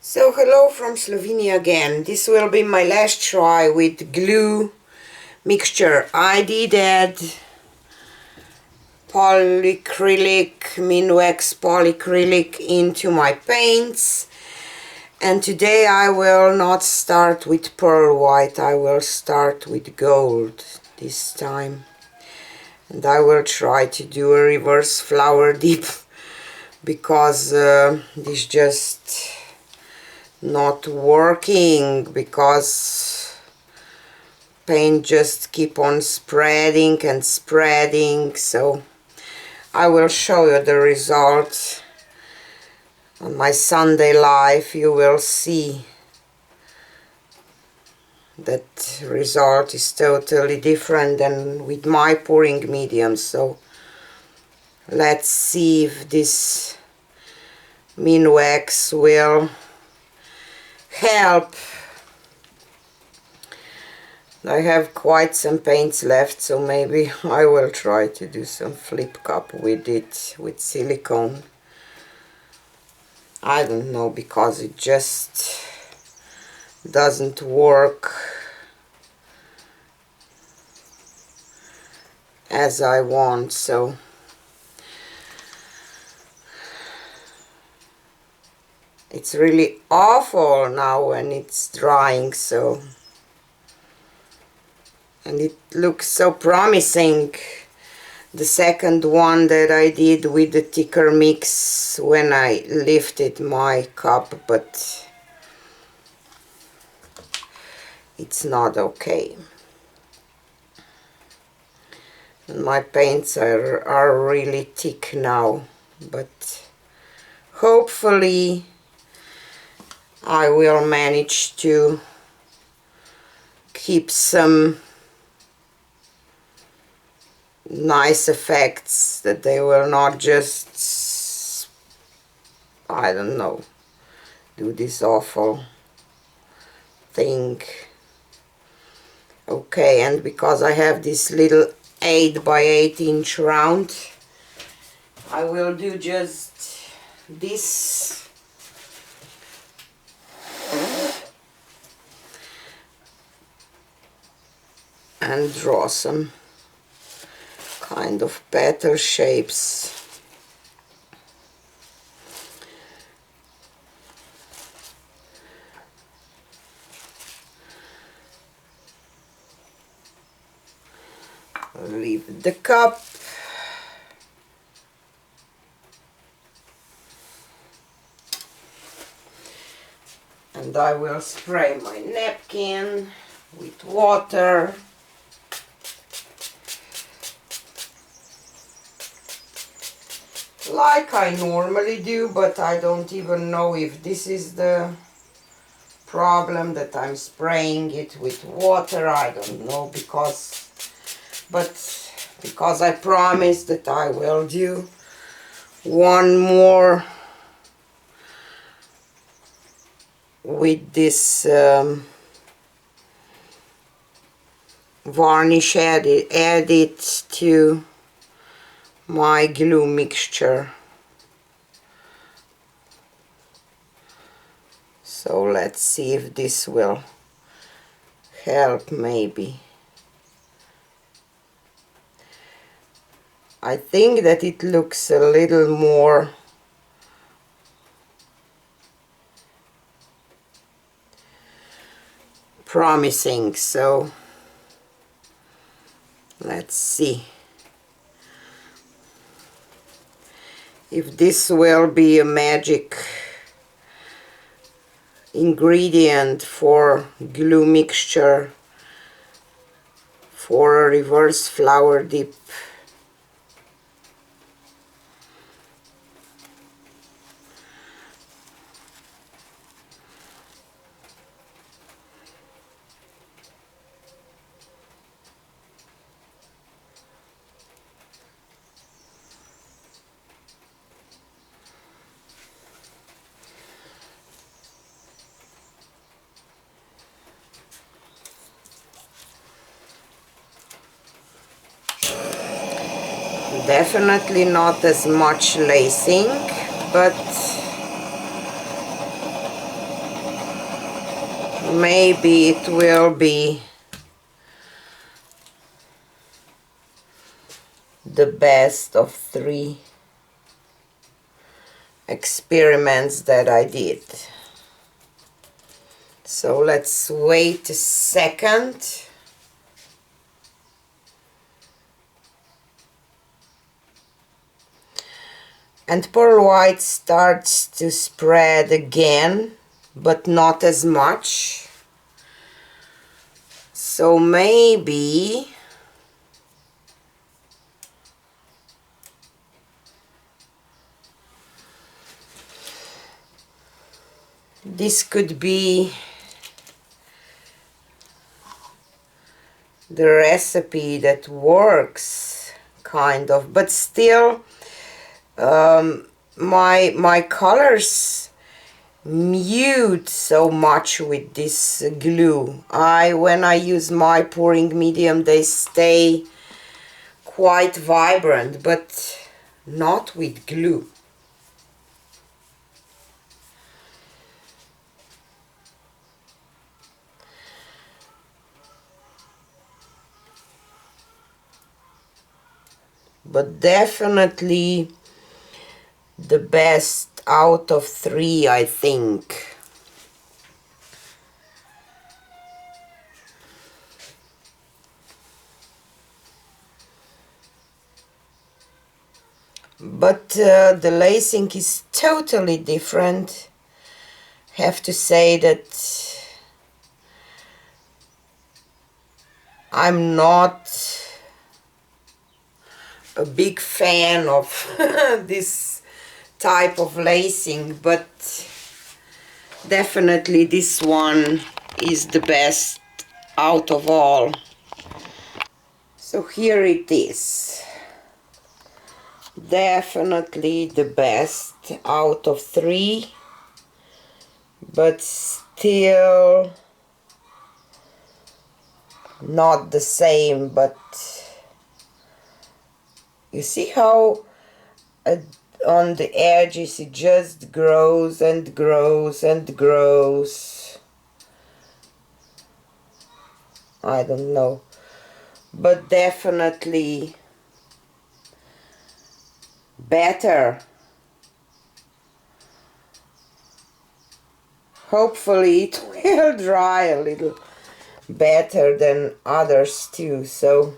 So hello from Slovenia again. This will be my last try with glue mixture. I did add polycrilic, Minwax polycrilic into my paints, and today I will not start with pearl white, I will start with gold this time, and I will try to do a reverse flower dip because this just not working, because paint just keep on spreading and spreading. So I will show you the result on my Sunday live. You will see that result is totally different than with my pouring medium. So let's see if this Minwax will help. I have quite some paints left, so maybe I will try to do some flip cup with it, with silicone. I don't know, because it just doesn't work as I want. So it's really awful now when it's drying, so, and it looks so promising, the second one that I did with the thicker mix when I lifted my cup, but it's not okay. And my paints are really thick now, but hopefully I will manage to keep some nice effects, that they will not just, I don't know, do this awful thing. Okay, and because I have this little 8 by 8 inch round, I will do just this and draw some kind of petal shapes. Leave the cup. And I will spray my napkin with water. Like I normally do, but I don't even know if this is the problem, that I'm spraying it with water. I don't know, because I promised that I will do one more with this varnish added to my glue mixture. So let's see if this will help. Maybe. I think that it looks a little more promising, so let's see if this will be a magic ingredient for glue mixture for a reverse flower dip. Definitely not as much lacing, but maybe it will be the best of 3 experiments that I did. So let's wait a second. And pearl white starts to spread again, but not as much. So maybe this could be the recipe that works, kind of, but still my colors mute so much with this glue. When I use my pouring medium, they stay quite vibrant, but not with glue. But definitely the best out of 3, I think. But the lacing is totally different. Have to say that I'm not a big fan of this type of lacing, but definitely this one is the best out of all. So here it is. Definitely the best out of 3, but still not the same. But you see how on the edges it just grows and grows and grows. I don't know, but definitely better. Hopefully it will dry a little better than others too. So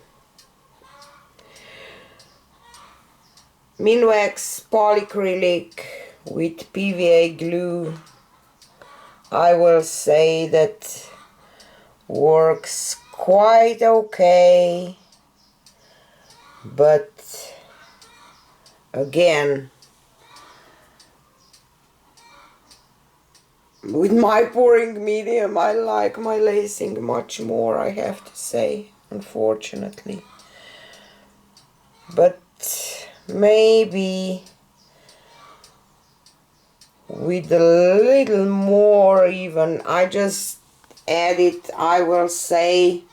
Minwax polyacrylic with PVA glue, I will say that works quite okay, but again, with my pouring medium, I like my lacing much more, I have to say, unfortunately. But maybe with a little more even, I just added, I will say,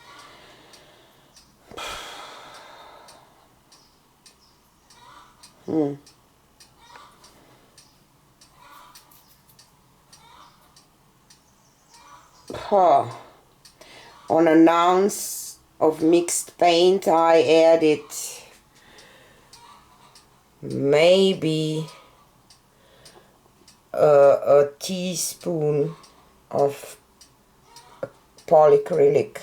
on an ounce of mixed paint I added maybe a teaspoon of polyacrylic,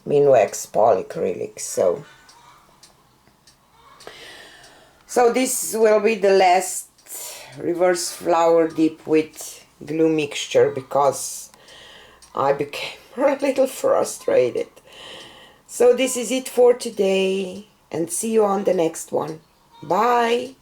Minwax polyacrylic. So this will be the last reverse flower dip with glue mixture, because I became a little frustrated. So this is it for today, and see you on the next one. Bye!